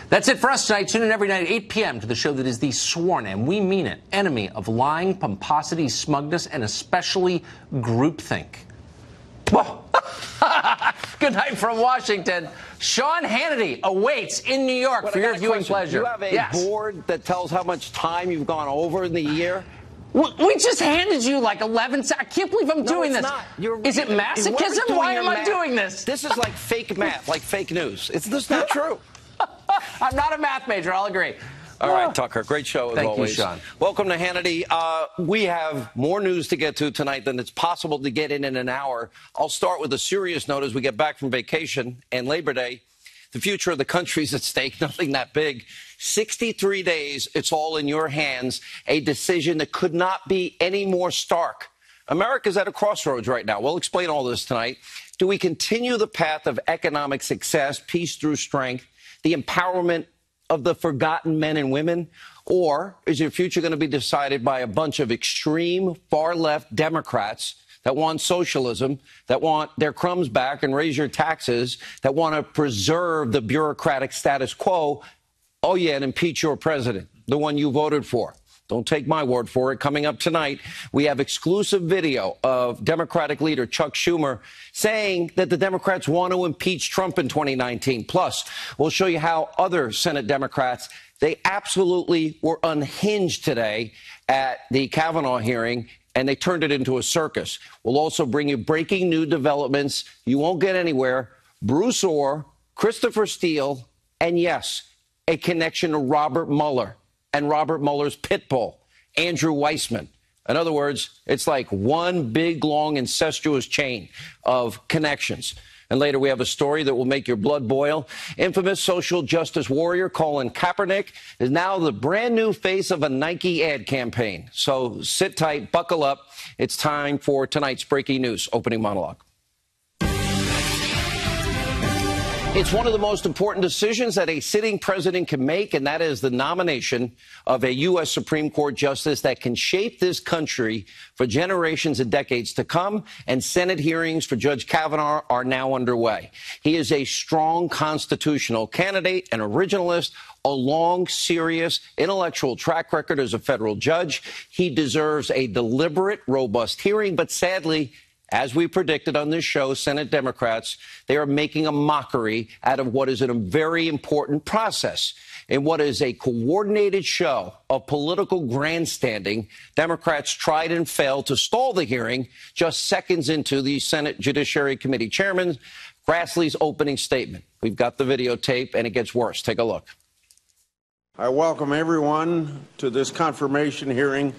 That's it for us tonight. Tune in every night at 8 p.m. to the show that is the sworn, and we mean it, enemy of lying, pomposity, smugness, and especially groupthink. Well, good night from Washington. Sean Hannity awaits in New York for your viewing pleasure. You have a board that tells how much time you've gone over in the year? We just handed you like 11 seconds. I can't believe I'm doing this. Is it masochism? Why am I doing this? This is like fake math, like fake news. It's just not true. I'm not a math major. I'll agree. All right, Tucker. Great show as always. Thank you, Sean. Welcome to Hannity. We have more news to get to tonight than it's possible to get in an hour. I'll start with a serious note as we get back from vacation and Labor Day. The future of the country is at stake. Nothing that big. 63 days. It's all in your hands. A decision that could not be any more stark. America's at a crossroads right now. We'll explain all this tonight. Do we continue the path of economic success, peace through strength, the empowerment of the forgotten men and women? Or is your future going to be decided by a bunch of extreme far-left Democrats that want socialism, that want their crumbs back and raise your taxes, that want to preserve the bureaucratic status quo? Oh, yeah, and impeach your president, the one you voted for. Don't take my word for it. Coming up tonight, we have exclusive video of Democratic leader Chuck Schumer saying that the Democrats want to impeach Trump in 2019. Plus, we'll show you how other Senate Democrats, they absolutely were unhinged today at the Kavanaugh hearing, and they turned it into a circus. We'll also bring you breaking new developments. You won't get anywhere. Bruce Orr, Christopher Steele, and yes, a connection to Robert Mueller and Robert Mueller's pit bull, Andrew Weissmann. In other words, it's like one big, long, incestuous chain of connections. And later we have a story that will make your blood boil. Infamous social justice warrior Colin Kaepernick is now the brand new face of a Nike ad campaign. So sit tight, buckle up. It's time for tonight's breaking news opening monologue. It's one of the most important decisions that a sitting president can make, and that is the nomination of a U.S. Supreme Court justice that can shape this country for generations and decades to come. And Senate hearings for Judge Kavanaugh are now underway. He is a strong constitutional candidate, an originalist, a long, serious, intellectual track record as a federal judge. He deserves a deliberate, robust hearing, but sadly, as we predicted on this show, Senate Democrats, they are making a mockery out of what is a very important process. In what is a coordinated show of political grandstanding, Democrats tried and failed to stall the hearing just seconds into the Senate Judiciary Committee Chairman Grassley's opening statement. We've got the videotape, and it gets worse. Take a look. I welcome everyone to this confirmation hearing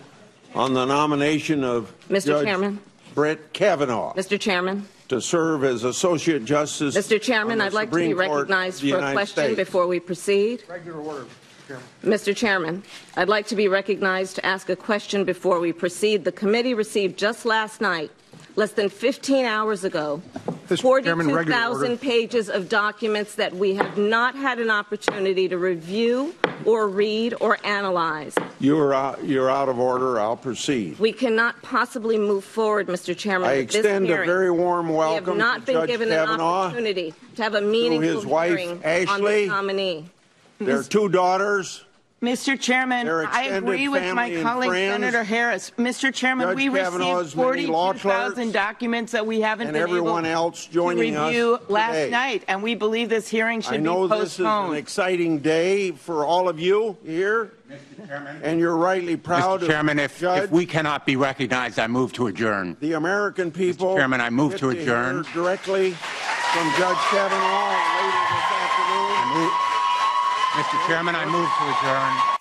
on the nomination of Mr. Chairman. Brett Kavanaugh. Mr. Chairman. To serve as Associate Justice. Mr. Chairman, I'd like to be recognized for a question before we proceed. Regular order, Chairman. Mr. Chairman, I'd like to be recognized to ask a question before we proceed. The committee received just last night, less than 15 hours ago, 42,000 pages of documents that we have not had an opportunity to review or read or analyze. You're out of order. I'll proceed. We cannot possibly move forward, Mr. Chairman. I extend a very warm welcome to Judge Kavanaugh. We have not been given an opportunity to have a meaningful hearing on this nominee. Their two daughters. Mr. Chairman, I agree with my colleague, Senator Harris. Mr. Chairman, we received 42,000 documents that we haven't been able to review last night, and we believe this hearing should be postponed. I know this is an exciting day for all of you here, Mr. Chairman, and you're rightly proud of Chairman, if we cannot be recognized, I move to adjourn. The American people. Mr. Chairman, I move to adjourn. Directly from Judge Kavanaugh later this afternoon. Mr. Chairman, I move to adjourn.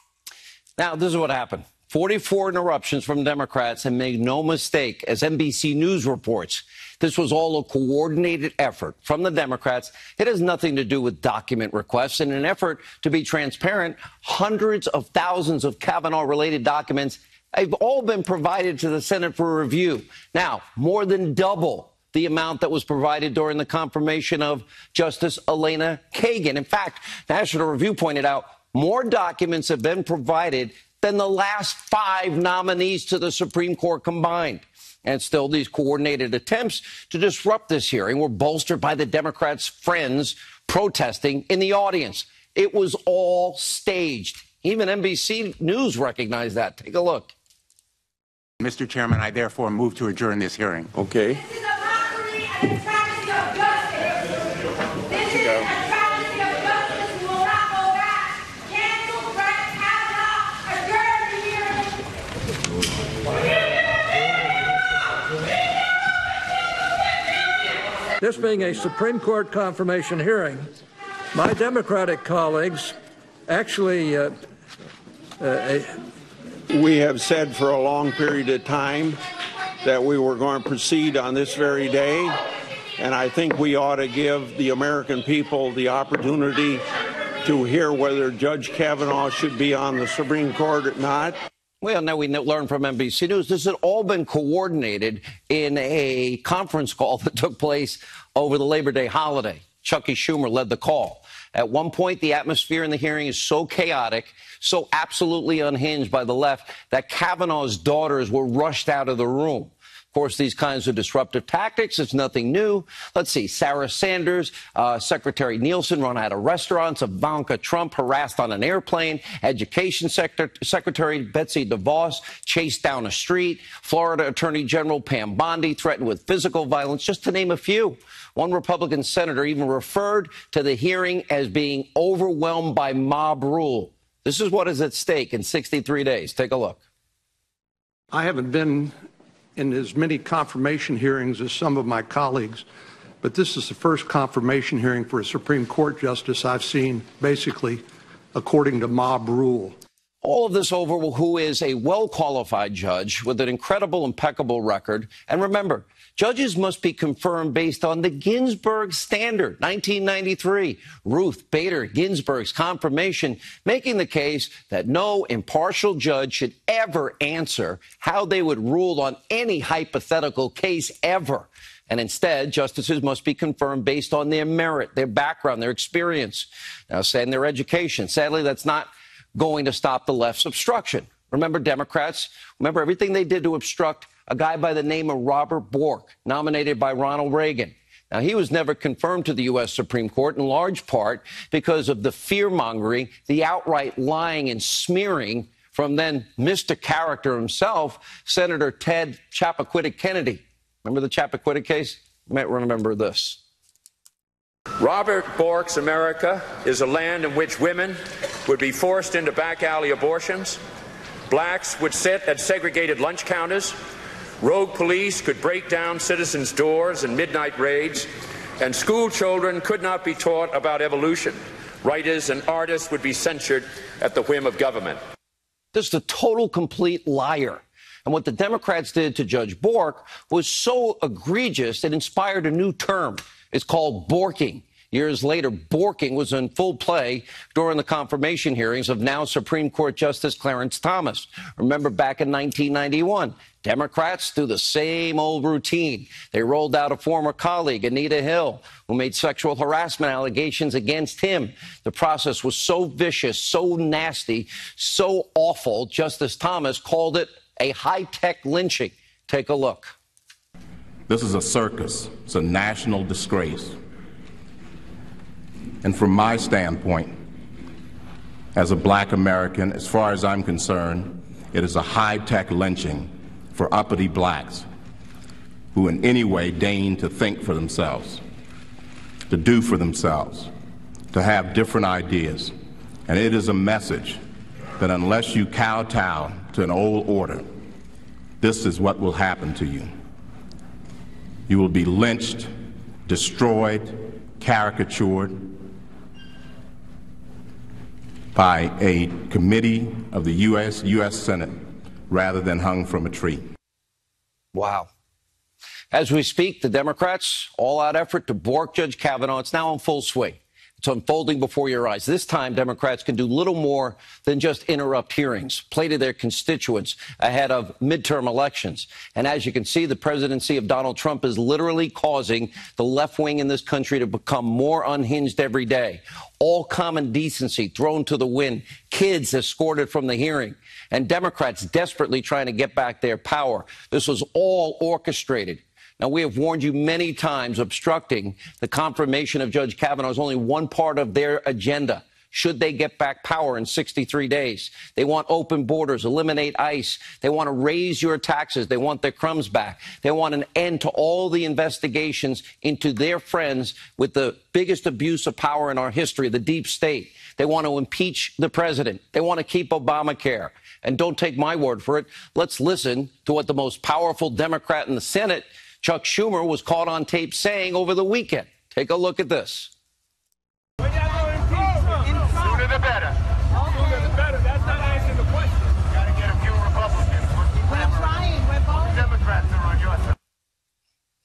Now, this is what happened. 44 interruptions from Democrats, and make no mistake, as NBC News reports, this was all a coordinated effort from the Democrats. It has nothing to do with document requests. In an effort to be transparent, hundreds of thousands of Kavanaugh-related documents have all been provided to the Senate for review. Now, more than double the amount that was provided during the confirmation of Justice Elena Kagan. In fact, National Review pointed out more documents have been provided than the last 5 nominees to the Supreme Court combined. And still, these coordinated attempts to disrupt this hearing were bolstered by the Democrats' friends protesting in the audience. It was all staged. Even NBC News recognized that. Take a look. Mr. Chairman, I therefore move to adjourn this hearing. Okay. This is a mockery and a travesty of justice. This is a travesty of justice. We will not go back. Cancel Brett Kavanaugh. Adjourn the hearing. This being a Supreme Court confirmation hearing, my Democratic colleagues actually we have said for a long period of time that we were going to proceed on this very day, and I think we ought to give the American people the opportunity to hear whether Judge Kavanaugh should be on the Supreme Court or not. Well, now we learned from NBC News this had all been coordinated in a conference call that took place over the Labor Day holiday. Chucky Schumer led the call. At one point, the atmosphere in the hearing is so chaotic, so absolutely unhinged by the left, that Kavanaugh's daughters were rushed out of the room. Of course, these kinds of disruptive tactics, it's nothing new. Let's see, Sarah Sanders, Secretary Nielsen run out of restaurants, Ivanka Trump harassed on an airplane, Education Secretary Betsy DeVos chased down a street, Florida Attorney General Pam Bondi threatened with physical violence, just to name a few. One Republican senator even referred to the hearing as being overwhelmed by mob rule. This is what is at stake in 63 days. Take a look. I haven't been in as many confirmation hearings as some of my colleagues, but this is the first confirmation hearing for a Supreme Court justice I've seen basically according to mob rule. All of this over who is a well-qualified judge with an incredible, impeccable record. And remember, judges must be confirmed based on the Ginsburg standard, 1993. Ruth Bader Ginsburg's confirmation, making the case that no impartial judge should ever answer how they would rule on any hypothetical case ever. And instead, justices must be confirmed based on their merit, their background, their experience, and their education. Sadly, that's not going to stop the left's obstruction. Remember, Democrats, remember everything they did to obstruct a guy by the name of Robert Bork, nominated by Ronald Reagan. Now, he was never confirmed to the U.S. Supreme Court in large part because of the fear-mongering, the outright lying and smearing from then Mr. Character himself, Senator Ted Chappaquiddick Kennedy. Remember the Chappaquiddick case? You might remember this. Robert Bork's America is a land in which women would be forced into back alley abortions, blacks would sit at segregated lunch counters, rogue police could break down citizens' doors in midnight raids, and school children could not be taught about evolution. Writers and artists would be censured at the whim of government. This is a total, complete liar. And what the Democrats did to Judge Bork was so egregious, it inspired a new term. It's called borking. Years later, borking was in full play during the confirmation hearings of now Supreme Court Justice Clarence Thomas. Remember back in 1991, Democrats do the same old routine. They rolled out a former colleague, Anita Hill, who made sexual harassment allegations against him. The process was so vicious, so nasty, so awful, Justice Thomas called it a high-tech lynching. Take a look. This is a circus. It's a national disgrace. And from my standpoint, as a black American, as far as I'm concerned, it is a high-tech lynching for uppity blacks who in any way deign to think for themselves, to do for themselves, to have different ideas. And it is a message that unless you kowtow to an old order, this is what will happen to you. You will be lynched, destroyed, caricatured by a committee of the U.S. Senate rather than hung from a tree. Wow. As we speak, the Democrats' all-out effort to bork Judge Kavanaugh, it's now in full swing. It's unfolding before your eyes. This time, Democrats can do little more than just interrupt hearings, play to their constituents ahead of midterm elections. And as you can see, the presidency of Donald Trump is literally causing the left wing in this country to become more unhinged every day. All common decency thrown to the wind, kids escorted from the hearing, and Democrats desperately trying to get back their power. This was all orchestrated Now, we have warned you many times obstructing the confirmation of Judge Kavanaugh is only one part of their agenda. Should they get back power in 63 days? They want open borders, eliminate ICE. They want to raise your taxes. They want their crumbs back. They want an end to all the investigations into their friends with the biggest abuse of power in our history, the deep state. They want to impeach the president. They want to keep Obamacare. And don't take my word for it. Let's listen to what the most powerful Democrat in the Senate, Chuck Schumer, was caught on tape saying over the weekend. Take a look at this. Sooner the better. Sooner the better. That's not answering the question. You got to get a few Republicans. We're trying. We're both. Democrats are on your side.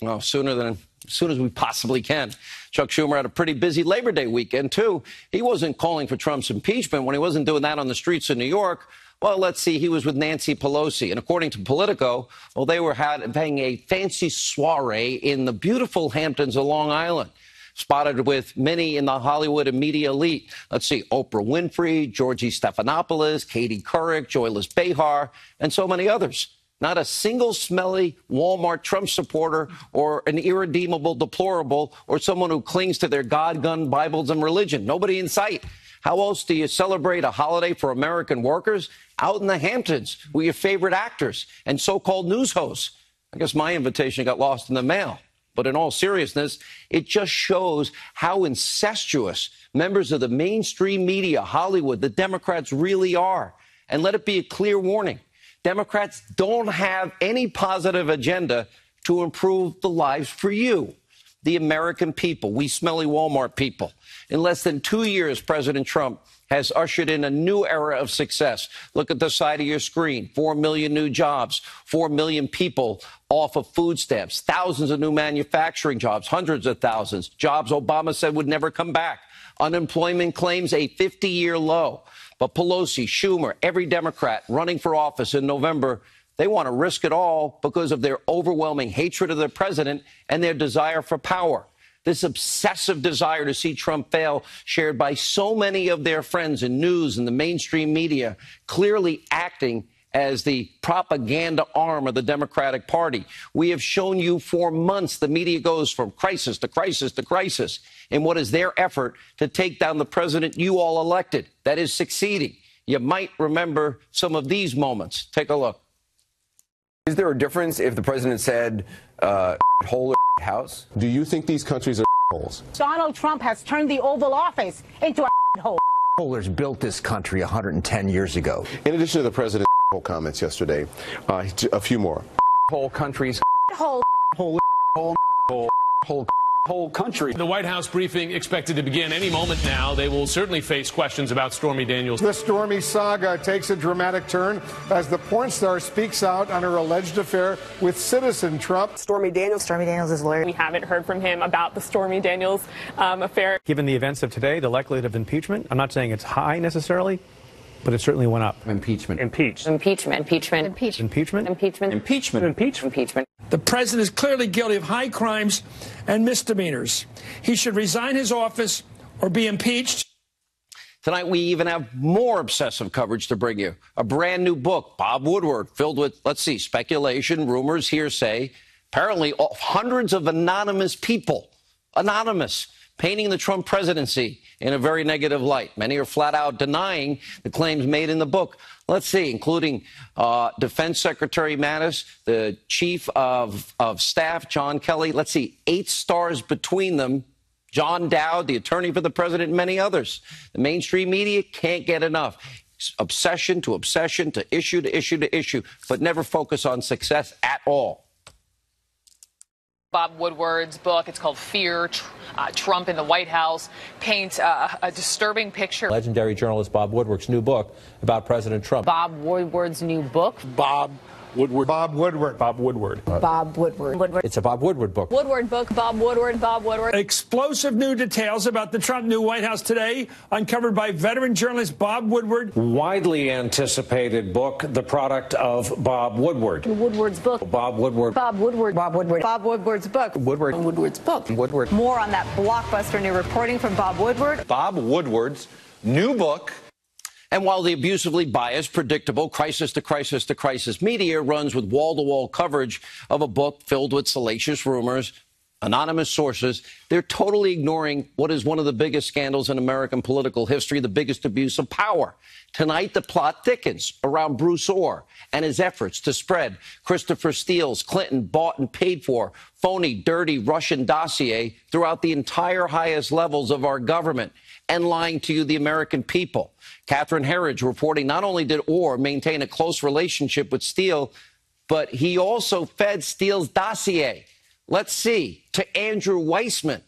Well, as soon as we possibly can. Chuck Schumer had a pretty busy Labor Day weekend, too. He wasn't calling for Trump's impeachment when he wasn't doing that on the streets of New York. Well, let's see. He was with Nancy Pelosi. And according to Politico, well, they were having a fancy soiree in the beautiful Hamptons of Long Island, spotted with many in the Hollywood and media elite. Let's see, Oprah Winfrey, Georgie Stephanopoulos, Katie Couric, Joyless Behar, and so many others. Not a single smelly Walmart Trump supporter or an irredeemable deplorable or someone who clings to their God-gun Bibles and religion. Nobody in sight. How else do you celebrate a holiday for American workers? Out in the Hamptons with your favorite actors and so-called news hosts. I guess my invitation got lost in the mail. But in all seriousness, it just shows how incestuous members of the mainstream media, Hollywood, the Democrats really are. And let it be a clear warning. Democrats don't have any positive agenda to improve the lives for you, the American people, we smelly Walmart people. In less than 2 years, President Trump has ushered in a new era of success. Look at the side of your screen. 4 million new jobs, 4 million people off of food stamps, thousands of new manufacturing jobs, hundreds of thousands, jobs Obama said would never come back. Unemployment claims a 50-year low. But Pelosi, Schumer, every Democrat running for office in November, they want to risk it all because of their overwhelming hatred of the president and their desire for power. This obsessive desire to see Trump fail, shared by so many of their friends in news and the mainstream media, clearly acting as the propaganda arm of the Democratic Party. We have shown you for months the media goes from crisis to crisis to crisis in what is their effort to take down the president you all elected. That is succeeding. You might remember some of these moments. Take a look. Is there a difference if the president said, hole or house? Do you think these countries are holes? Donald Trump has turned the Oval Office into a hole. Holders built this country 110 years ago. In addition to the president's comments yesterday, a few more. Whole countries. Hole. Hole. Hole. Hole. Hole. Whole country. The White House briefing expected to begin any moment now. They will certainly face questions about Stormy Daniels. The Stormy saga takes a dramatic turn as the porn star speaks out on her alleged affair with citizen Trump. Stormy Daniels is lawyer. We haven't heard from him about the Stormy Daniels affair. Given the events of today, the likelihood of impeachment, I'm not saying it's high necessarily, but it certainly went up. Impeachment. Impeached. Impeachment. Impeachment. Impeachment. Impeachment. Impeachment. Impeachment. The president is clearly guilty of high crimes and misdemeanors. He should resign his office or be impeached. Tonight, we even have more obsessive coverage to bring you. A brand new book, Bob Woodward, filled with, let's see, speculation, rumors, hearsay, apparently hundreds of anonymous people, painting the Trump presidency in a very negative light. Many are flat out denying the claims made in the book. Let's see, including Defense Secretary Mattis, the Chief of Staff, John Kelly. Let's see, 8 stars between them. John Dowd, the attorney for the president, and many others. The mainstream media can't get enough. Obsession to obsession to issue to issue to issue, but never focus on success at all. Bob Woodward's book, it's called Fear, Trump in the White House, paints a disturbing picture. Legendary journalist Bob Woodward's new book about President Trump. Bob Woodward's new book. Bob Woodward. Bob Woodward. Bob Woodward. Bob Woodward. It's a Bob Woodward book. Woodward book, Bob Woodward, Bob Woodward. Explosive new details about the Trump new White House today, uncovered by veteran journalist Bob Woodward. Widely anticipated book, the product of Bob Woodward. Woodward's book. Bob Woodward. Bob Woodward. Bob Woodward. Bob Woodward's book. Woodward. Woodward's book. Woodward. More on that blockbuster new reporting from Bob Woodward. Bob Woodward's new book. And while the abusively biased, predictable, crisis to crisis to crisis media runs with wall-to-wall coverage of a book filled with salacious rumors, anonymous sources, they're totally ignoring what is one of the biggest scandals in American political history, the biggest abuse of power. Tonight, the plot thickens around Bruce Orr and his efforts to spread Christopher Steele's Clinton bought and paid for phony, dirty Russian dossier throughout the entire highest levels of our government and lying to you, the American people. Catherine Herridge reporting not only did Orr maintain a close relationship with Steele, but he also fed Steele's dossier. Let's see, to Andrew Weissmann.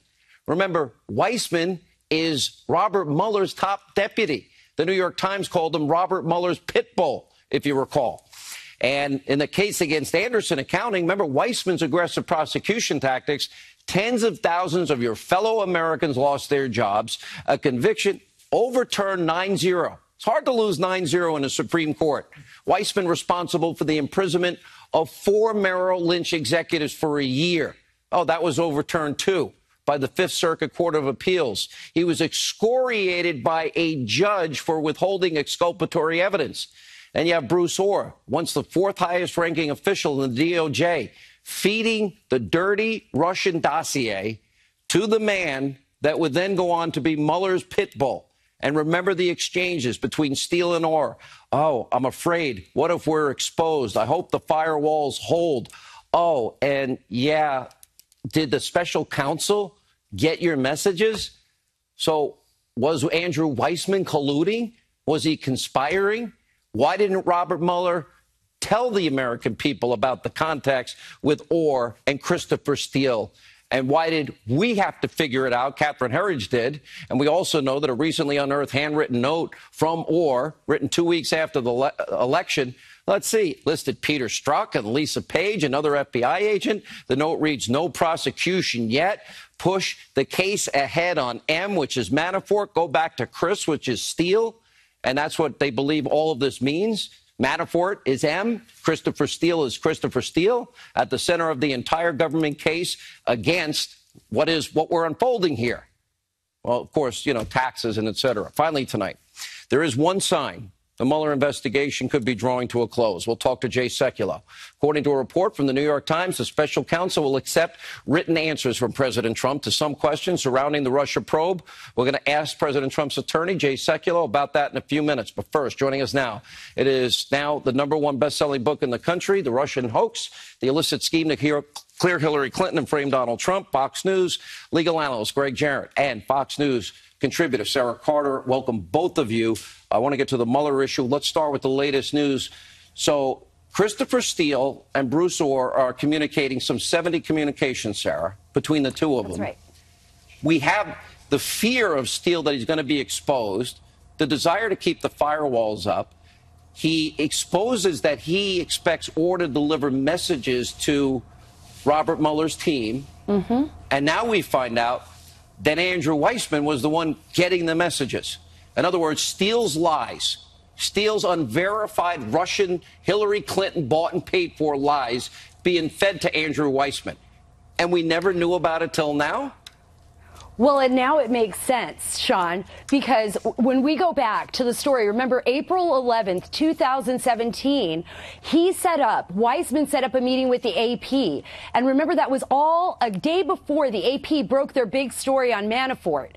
Remember, Weissmann is Robert Mueller's top deputy. The New York Times called him Robert Mueller's pit bull, if you recall. And in the case against Anderson Accounting, remember Weissmann's aggressive prosecution tactics, tens of thousands of your fellow Americans lost their jobs. A conviction overturned 9-0. It's hard to lose 9-0 in a Supreme Court. Weissmann responsible for the imprisonment of 4 Merrill Lynch executives for a year. Oh, that was overturned, too, by the Fifth Circuit Court of Appeals. He was excoriated by a judge for withholding exculpatory evidence. And you have Bruce Orr, once the 4th highest ranking official in the DOJ, feeding the dirty Russian dossier to the man that would then go on to be Mueller's pit bull. And remember the exchanges between Steele and Orr. Oh, I'm afraid. What if we're exposed? I hope the firewalls hold. Oh, and yeah, did the special counsel get your messages? So was Andrew Weissmann colluding? Was he conspiring? Why didn't Robert Mueller tell the American people about the contacts with Orr and Christopher Steele? And why did we have to figure it out? Catherine Herridge did. And we also know that a recently unearthed handwritten note from Orr, written 2 weeks after the election, let's see, listed Peter Strzok and Lisa Page, another FBI agent. The note reads, no prosecution yet. Push the case ahead on M, which is Manafort. Go back to Chris, which is Steele. And that's what they believe all of this means. Manafort is M. Christopher Steele is Christopher Steele, at the center of the entire government case against what we're unfolding here. Well, of course, you know, taxes and et cetera. Finally tonight, there is one sign the Mueller investigation could be drawing to a close. We'll talk to Jay Sekulow. According to a report from the New York Times, the special counsel will accept written answers from President Trump to some questions surrounding the Russia probe. We're going to ask President Trump's attorney, Jay Sekulow, about that in a few minutes. But first, joining us now, it is now the #1 best-selling book in the country, The Russian Hoax, the illicit scheme to clear Hillary Clinton and frame Donald Trump. Fox News legal analyst Greg Jarrett and Fox News contributor Sarah Carter. Welcome, both of you. I want to get to the Mueller issue. Let's start with the latest news. So Christopher Steele and Bruce Orr are communicating some 70 communications, Sarah, between the two of them. That's right. We have the fear of Steele that he's going to be exposed, the desire to keep the firewalls up. He exposes that he expects Orr to deliver messages to Robert Mueller's team. Mm-hmm. And now we find out that Andrew Weissmann was the one getting the messages. In other words, Steele's lies, Steele's unverified Russian Hillary Clinton bought and paid for lies being fed to Andrew Weissmann. And we never knew about it till now? Well, and now it makes sense, Sean, because when we go back to the story, remember April 11th, 2017, Weissmann set up a meeting with the AP. And remember, that was all a day before the AP broke their big story on Manafort.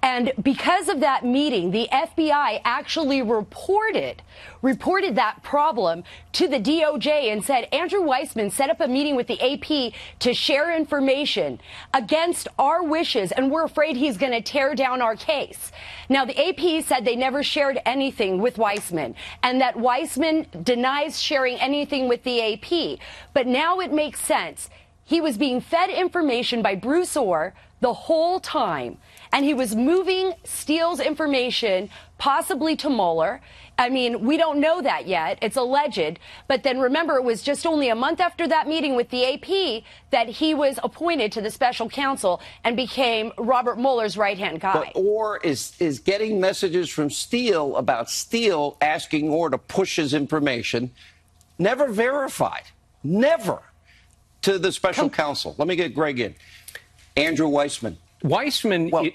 And because of that meeting, the FBI actually reported that problem to the DOJ and said, Andrew Weissmann set up a meeting with the AP to share information against our wishes, and we're afraid he's going to tear down our case. Now, the AP said they never shared anything with Weissmann, and that Weissmann denies sharing anything with the AP. But now it makes sense. He was being fed information by Bruce Orr the whole time, and he was moving Steele's information possibly to Mueller. I mean, we don't know that yet. It's alleged. But then remember, it was just only a month after that meeting with the AP that he was appointed to the special counsel and became Robert Mueller's right-hand guy. But Orr is getting messages from Steele about Steele asking Orr to push his information, never verified, never, to the special counsel. Let me get Greg in. Andrew Weissmann. Weissmann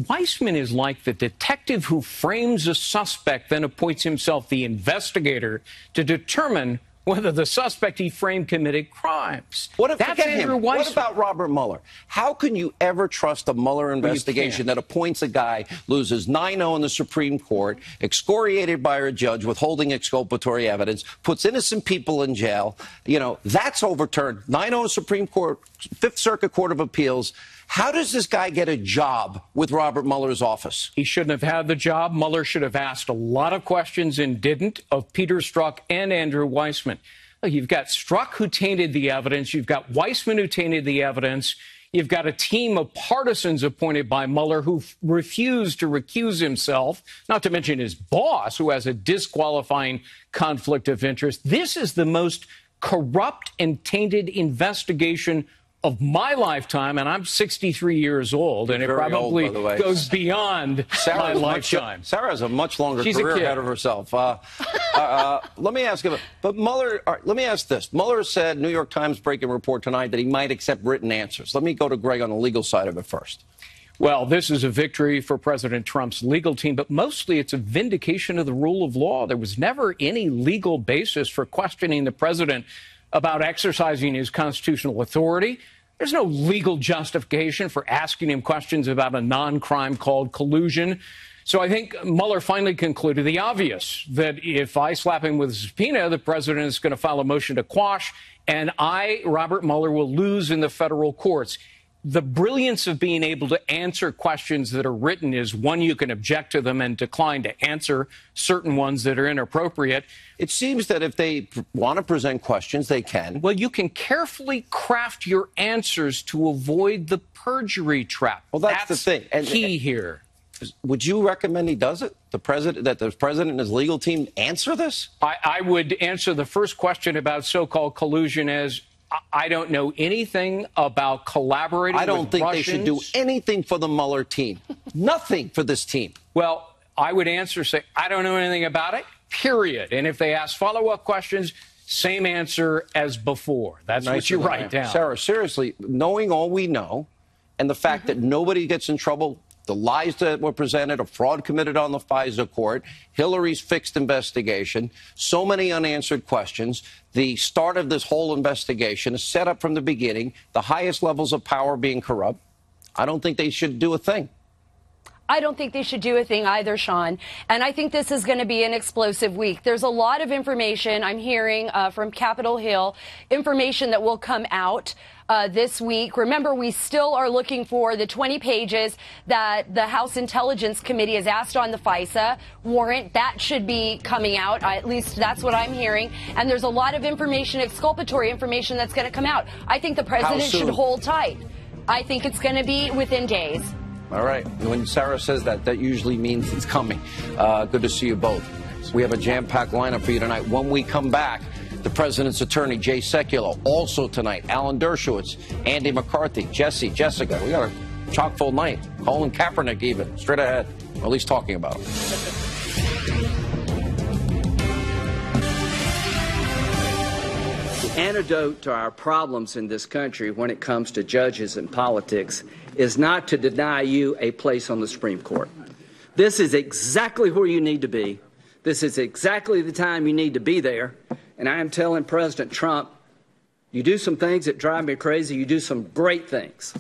Weissman is like the detective who frames a suspect, then appoints himself the investigator to determine whether the suspect he framed committed crimes. That's Andrew Weissman. What about Robert Mueller? How can you ever trust a Mueller investigation that appoints a guy, loses 9-0 in the Supreme Court, excoriated by a judge withholding exculpatory evidence, puts innocent people in jail? You know, that's overturned. 9-0 Supreme Court, Fifth Circuit Court of Appeals. How does this guy get a job with Robert Mueller's office? He shouldn't have had the job. Mueller should have asked a lot of questions and didn't of Peter Strzok and Andrew Weissman. You've got Strzok who tainted the evidence. You've got Weissman who tainted the evidence. You've got a team of partisans appointed by Mueller who refused to recuse himself, not to mention his boss, who has a disqualifying conflict of interest. This is the most corrupt and tainted investigation of my lifetime, and I'm 63 years old, and it probably goes beyond my lifetime. Sarah has a much longer career ahead of herself. Let me ask you, but Mueller, let me ask this. Mueller said, New York Times breaking report tonight, that he might accept written answers. Let me go to Greg on the legal side of it first. Well, this is a victory for President Trump's legal team, but mostly it's a vindication of the rule of law. There was never any legal basis for questioning the president about exercising his constitutional authority. There's no legal justification for asking him questions about a non-crime called collusion. So I think Mueller finally concluded the obvious, that if I slap him with a subpoena, the president is going to file a motion to quash, and I, Robert Mueller, will lose in the federal courts. The brilliance of being able to answer questions that are written is, one, you can object to them and decline to answer certain ones that are inappropriate. It seems that if they want to present questions, they can. Well, you can carefully craft your answers to avoid the perjury trap. Well, that's the thing. And key here. Would you recommend he does it? That the president and his legal team answer this? I would answer the first question about so-called collusion as, I don't know anything about collaborating with Russians. I don't think they should do anything for the Mueller team. Nothing for this team. Well, I would answer, say, I don't know anything about it, period. And if they ask follow-up questions, same answer as before. That's what you write down. Sarah, seriously, knowing all we know and the fact that nobody gets in trouble, the lies that were presented, a fraud committed on the FISA court, Hillary's fixed investigation, so many unanswered questions, the start of this whole investigation is set up from the beginning, the highest levels of power being corrupt. I don't think they should do a thing. I don't think they should do a thing either, Sean. And I think this is going to be an explosive week. There's a lot of information I'm hearing from Capitol Hill, information that will come out this week. Remember, we still are looking for the 20 pages that the House Intelligence Committee has asked on the FISA warrant. That should be coming out. At least that's what I'm hearing. And there's a lot of information, exculpatory information, that's going to come out. I think the president should hold tight. I think it's going to be within days. All right. When Sarah says that, that usually means it's coming. Good to see you both. We have a jam-packed lineup for you tonight. When we come back, the president's attorney, Jay Sekulow. Also tonight, Alan Dershowitz, Andy McCarthy, Jesse, Jessica. We got a chock-full night. Colin Kaepernick even, straight ahead. Or at least talking about him. The antidote to our problems in this country when it comes to judges and politics is not to deny you a place on the Supreme Court. This is exactly where you need to be. This is exactly the time you need to be there. And I am telling President Trump, you do some things that drive me crazy. You do some great things.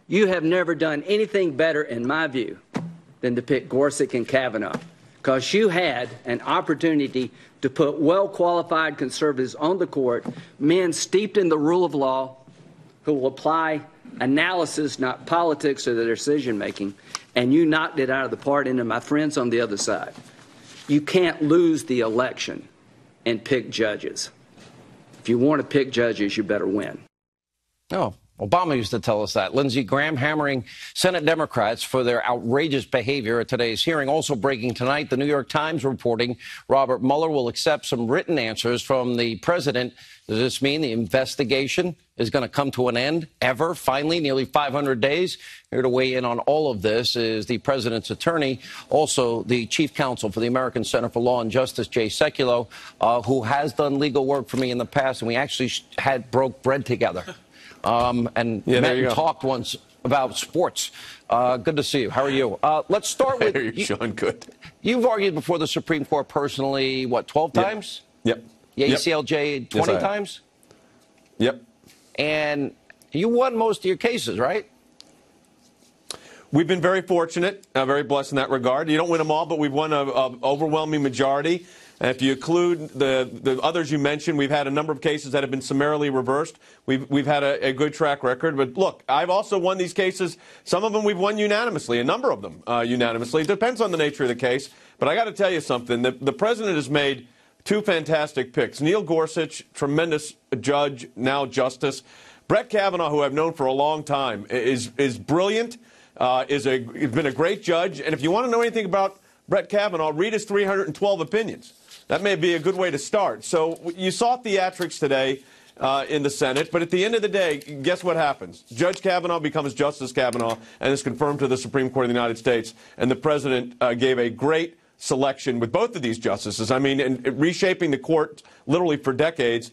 You have never done anything better, in my view, than to pick Gorsuch and Kavanaugh, because you had an opportunity to put well-qualified conservatives on the court, men steeped in the rule of law, who will apply analysis, not politics, to their decision-making, and you knocked it out of the park into my friends on the other side. You can't lose the election and pick judges. If you want to pick judges, you better win. Oh, Obama used to tell us that. Lindsey Graham hammering Senate Democrats for their outrageous behavior at today's hearing. Also breaking tonight, the New York Times reporting Robert Mueller will accept some written answers from the president. Does this mean the investigation is going to come to an end ever? Finally, nearly 500 days. Here to weigh in on all of this is the president's attorney, also the chief counsel for the American Center for Law and Justice, Jay Sekulow, who has done legal work for me in the past, and we actually broke bread together. And met and talked once about sports. Good to see you. How are you? Let's start with you, Sean. Good. You've argued before the Supreme Court personally, what, 12 times? Yep. The ACLJ 20 times? Yep. And you won most of your cases, right? We've been very fortunate, very blessed in that regard. You don't win them all, but we've won an overwhelming majority. And if you include the others you mentioned, we've had a number of cases that have been summarily reversed. We've had a good track record. But look, I've also won these cases. Some of them we've won unanimously, a number of them unanimously. It depends on the nature of the case. But I got to tell you something. The president has made two fantastic picks. Neil Gorsuch, tremendous judge, now justice. Brett Kavanaugh, who I've known for a long time, is brilliant. He's been a great judge. And if you want to know anything about Brett Kavanaugh, read his 312 opinions. That may be a good way to start. So you saw theatrics today in the Senate, but at the end of the day, guess what happens? Judge Kavanaugh becomes Justice Kavanaugh and is confirmed to the Supreme Court of the United States. And the president gave a great selection with both of these justices. I mean, and reshaping the court literally for decades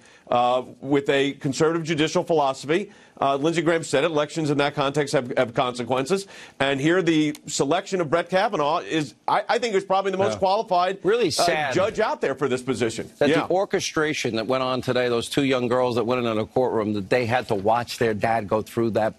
with a conservative judicial philosophy. Lindsey Graham said it, elections in that context have consequences. And here the selection of Brett Kavanaugh is, I think, is probably the most qualified really sad judge out there for this position. That the orchestration that went on today, those two young girls that went into the courtroom, that they had to watch their dad go through that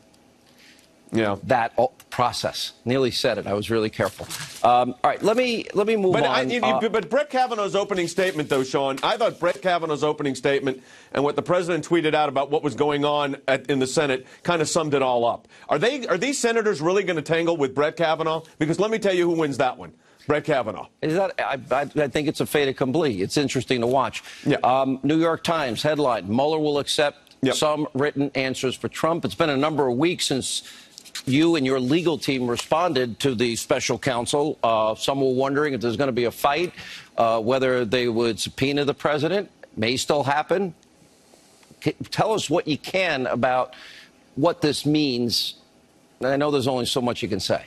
process. Nearly said it. I was really careful. All right, let me move on. But Brett Kavanaugh's opening statement, though, Sean, I thought Brett Kavanaugh's opening statement and what the president tweeted out about what was going on in the Senate kind of summed it all up. Are these senators really going to tangle with Brett Kavanaugh? Because let me tell you who wins that one. Brett Kavanaugh. Is that? I think it's a fait accompli. It's interesting to watch. New York Times headline: Mueller will accept some written answers for Trump. It's been a number of weeks since you and your legal team responded to the special counsel. Some were wondering if there's going to be a fight, whether they would subpoena the president. May still happen. Tell us what you can about what this means. I know there's only so much you can say.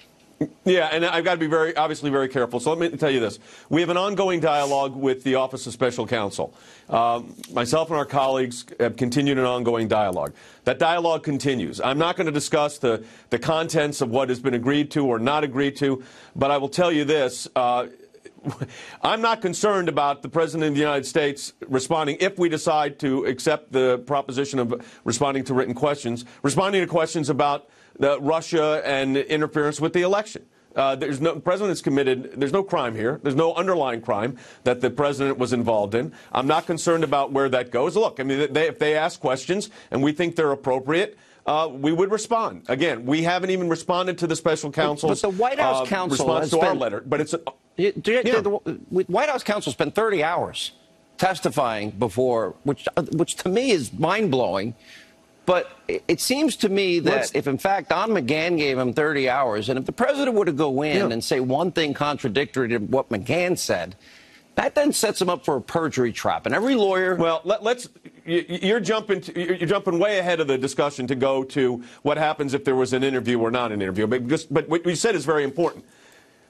Yeah, and I've got to be obviously very careful. So let me tell you this. We have an ongoing dialogue with the Office of Special Counsel. Myself and our colleagues have continued an ongoing dialogue. That dialogue continues. I'm not going to discuss the contents of what has been agreed to or not agreed to, but I will tell you this. I'm not concerned about the President of the United States responding if we decide to accept the proposition of responding to written questions, responding to questions about Russia and interference with the election. The president's committed. There's no crime here. There's no underlying crime that the president was involved in. I'm not concerned about where that goes. Look, I mean, if they ask questions and we think they're appropriate, we would respond. Again, we haven't even responded to the special counsel's but the White House counsel response to our letter. But it's the White House counsel spent 30 hours testifying before, which to me is mind blowing. But it seems to me that if, in fact, Don McGahn gave him 30 hours, and if the president were to go in and say one thing contradictory to what McGahn said, that then sets him up for a perjury trap. And every lawyer... Well, you're jumping way ahead of the discussion to go to what happens if there was an interview or not an interview. But what you said is very important.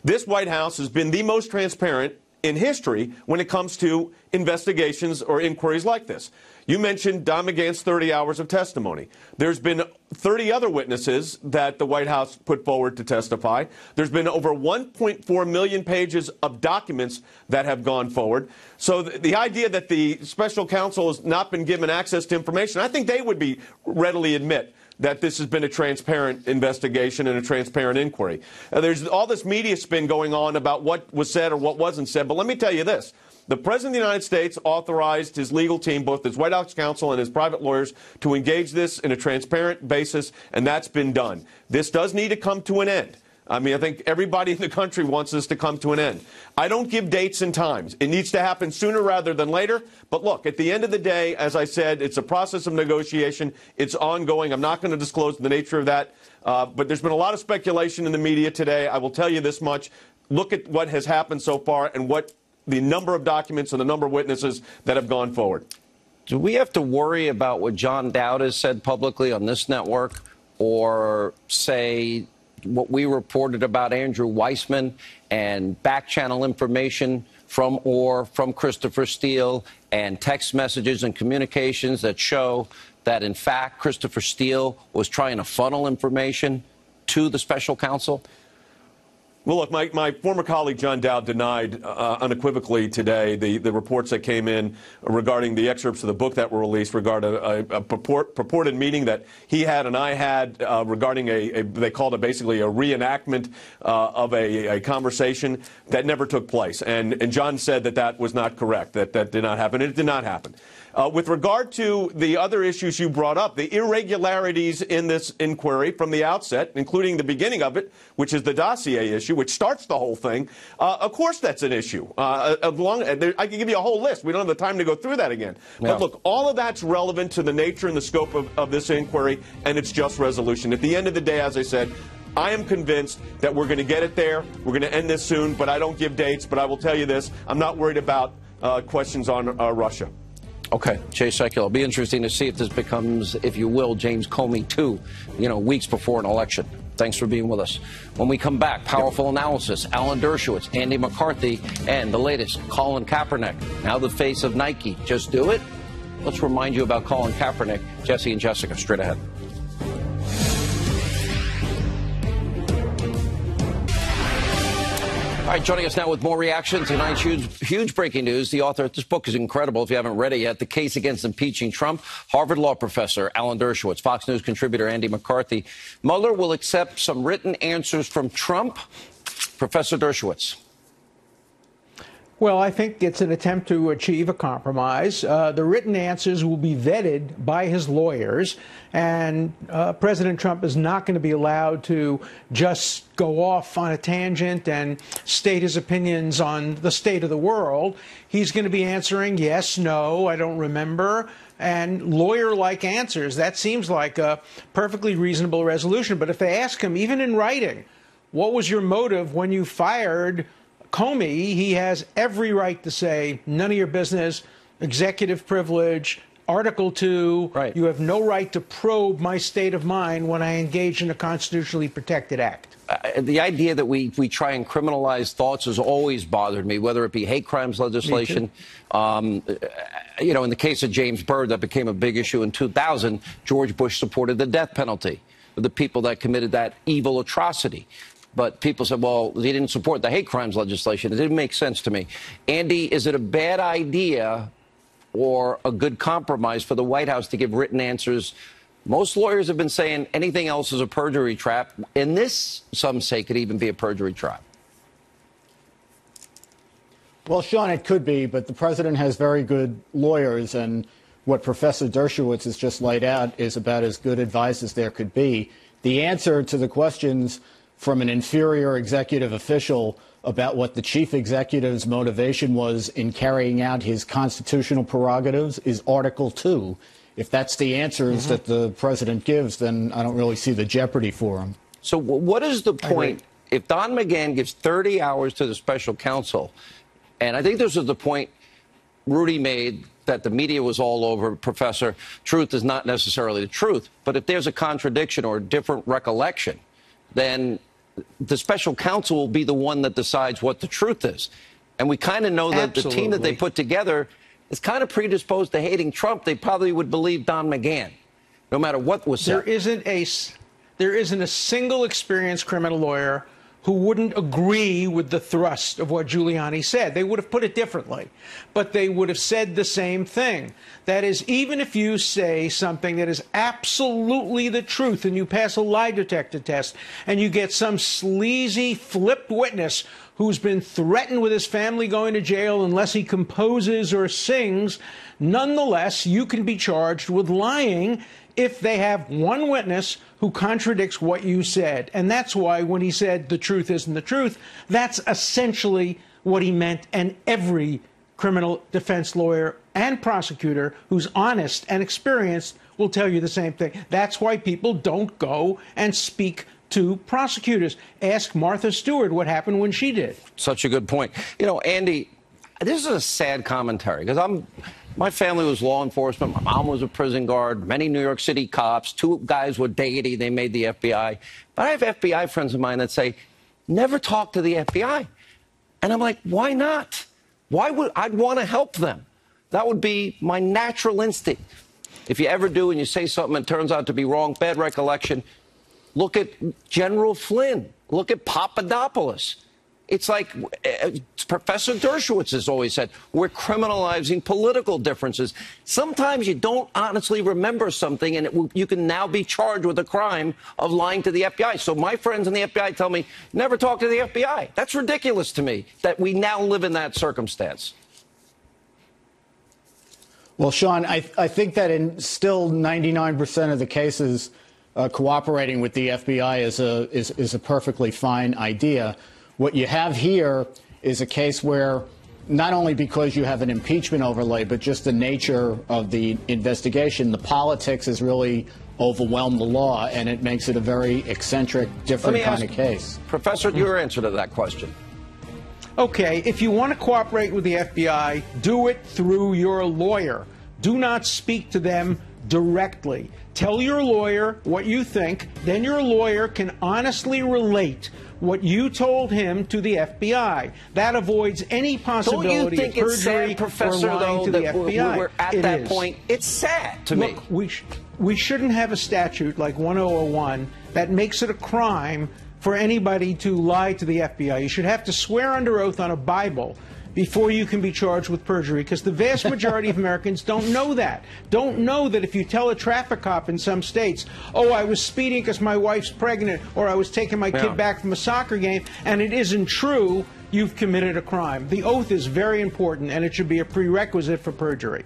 This White House has been the most transparent in history when it comes to investigations or inquiries like this. You mentioned Don McGahn's 30 hours of testimony. There's been 30 other witnesses that the White House put forward to testify. There's been over 1.4 million pages of documents that have gone forward. So the idea that the special counsel has not been given access to information, I think they would be readily admit that this has been a transparent investigation and a transparent inquiry. There's all this media spin going on about what was said or what wasn't said. But let me tell you this. The President of the United States authorized his legal team, both his White House counsel and his private lawyers, to engage this in a transparent basis, and that's been done. This does need to come to an end. I mean, I think everybody in the country wants this to come to an end. I don't give dates and times. It needs to happen sooner rather than later. But look, at the end of the day, as I said, it's a process of negotiation. It's ongoing. I'm not going to disclose the nature of that. But there's been a lot of speculation in the media today. I will tell you this much. Look at what has happened so far and what the number of documents and the number of witnesses that have gone forward. Do we have to worry about what John Dowd has said publicly on this network, or say what we reported about Andrew Weissman and back channel information from Christopher Steele and text messages and communications that show that, in fact, Christopher Steele was trying to funnel information to the special counsel? Well, look, my former colleague John Dowd denied unequivocally today the reports that came in regarding the excerpts of the book that were released regarding a purported meeting that he had and I had regarding they called it basically a reenactment of a conversation that never took place. And John said that was not correct, that did not happen, and it did not happen. With regard to the other issues you brought up, the irregularities in this inquiry from the outset, including the beginning of it, which is the dossier issue, which starts the whole thing, of course that's an issue. I can give you a whole list. We don't have the time to go through that again. Yeah. But look, all of that's relevant to the nature and the scope of this inquiry, and it's just resolution. At the end of the day, as I said, I am convinced that we're going to get it there. We're going to end this soon, but I don't give dates. But I will tell you this, I'm not worried about questions on Russia. Okay, Jay Sekulow. It'll be interesting to see if this becomes, if you will, James Comey 2, weeks before an election. Thanks for being with us. When we come back, powerful analysis, Alan Dershowitz, Andy McCarthy, and the latest, Colin Kaepernick, now the face of Nike. Just do it? Let's remind you about Colin Kaepernick. Jesse and Jessica, straight ahead. All right, joining us now with more reaction to tonight's huge breaking news. The author of this book is incredible if you haven't read it yet. The Case Against Impeaching Trump. Harvard Law professor Alan Dershowitz, Fox News contributor Andy McCarthy. Mueller will accept some written answers from Trump. Professor Dershowitz. Well, I think it's an attempt to achieve a compromise. The written answers will be vetted by his lawyers, and President Trump is not going to be allowed to just go off on a tangent and state his opinions on the state of the world. He's going to be answering yes, no, I don't remember, and lawyer-like answers. That seems like a perfectly reasonable resolution. But if they ask him, even in writing, what was your motive when you fired Comey, he has every right to say, none of your business, executive privilege, Article 2, right. You have no right to probe my state of mind when I engage in a constitutionally protected act. The idea that we try and criminalize thoughts has always bothered me, whether it be hate crimes legislation. In the case of James Byrd, that became a big issue in 2000. George Bush supported the death penalty for the people that committed that evil atrocity. But people said, well, they didn't support the hate crimes legislation. It didn't make sense to me. Andy, is it a bad idea or a good compromise for the White House to give written answers? Most lawyers have been saying anything else is a perjury trap. And this, some say, could even be a perjury trap. Well, Sean, it could be, but the president has very good lawyers, and what Professor Dershowitz has just laid out is about as good advice as there could be. The answer to the questions from an inferior executive official about what the chief executive's motivation was in carrying out his constitutional prerogatives is Article 2. If that's the answers that the president gives, then I don't really see the jeopardy for him. So what is the point if Don McGahn gives 30 hours to the special counsel? And I think this is the point Rudy made, that the media was all over, Professor. Truth is not necessarily the truth. But if there's a contradiction or a different recollection, then the special counsel will be the one that decides what the truth is. And we kind of know that the team that they put together is kind of predisposed to hating Trump. They probably would believe Don McGahn, no matter what was said. There isn't a single experienced criminal lawyer who wouldn't agree with the thrust of what Giuliani said. They would have put it differently, but they would have said the same thing. That is, even if you say something that is absolutely the truth and you pass a lie detector test and you get some sleazy, flipped witness who's been threatened with his family going to jail unless he composes or sings, nonetheless, you can be charged with lying if they have one witness who contradicts what you said. And that's why when he said the truth isn't the truth, that's essentially what he meant. And every criminal defense lawyer and prosecutor who's honest and experienced will tell you the same thing. That's why people don't go and speak to prosecutors. Ask Martha Stewart what happened when she did. Such a good point. Andy, this is a sad commentary because my family was law enforcement. My mom was a prison guard, many New York City cops, 2 guys were deity. They made the FBI. But I have FBI friends of mine that say, never talk to the FBI. And I'm like, why not? Why would I'd want to help them? That would be my natural instinct. If you ever do and you say something that turns out to be wrong, bad recollection, Look at General Flynn. Look at Papadopoulos. It's like Professor Dershowitz has always said, we're criminalizing political differences. Sometimes you don't honestly remember something, and you can now be charged with a crime of lying to the FBI. So my friends in the FBI tell me, never talk to the FBI. That's ridiculous to me that we now live in that circumstance. Well, Sean, I think that in still 99% of the cases, cooperating with the FBI is a perfectly fine idea. What you have here is a case where not only because you have an impeachment overlay, but just the nature of the investigation, the politics has really overwhelmed the law, and it makes it a very eccentric, different kind of case. Professor, your answer to that question. Okay, if you want to cooperate with the FBI, do it through your lawyer. Do not speak to them directly. Tell your lawyer what you think, then your lawyer can honestly relate what you told him to the FBI. That avoids any possibility Don't you think of it's perjury sad, Professor, or lying though, to the that FBI. we're at that point? It's sad to me. We shouldn't have a statute like 1001 that makes it a crime for anybody to lie to the FBI. You should have to swear under oath on a Bible before you can be charged with perjury, because the vast majority of Americans don't know that. Don't know that if you tell a traffic cop in some states, oh, I was speeding because my wife's pregnant, or I was taking my kid back from a soccer game, and it isn't true, you've committed a crime. The oath is very important, and it should be a prerequisite for perjury.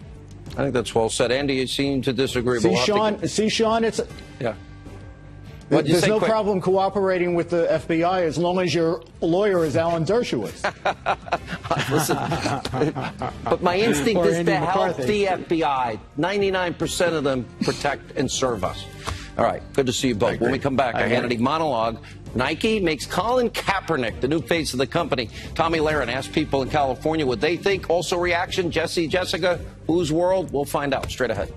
I think that's well said. Andy, you seem to disagree. See, Sean, it's... Yeah. There's no problem cooperating with the FBI as long as your lawyer is Alan Dershowitz. Listen, but my instinct is to help the FBI. 99% of them protect and serve us. All right, good to see you both. When we come back, a Hannity monologue. Nike makes Colin Kaepernick the new face of the company. Tommy Lahren asked people in California what they think. Also reaction, Jesse, Jessica, whose world? We'll find out straight ahead.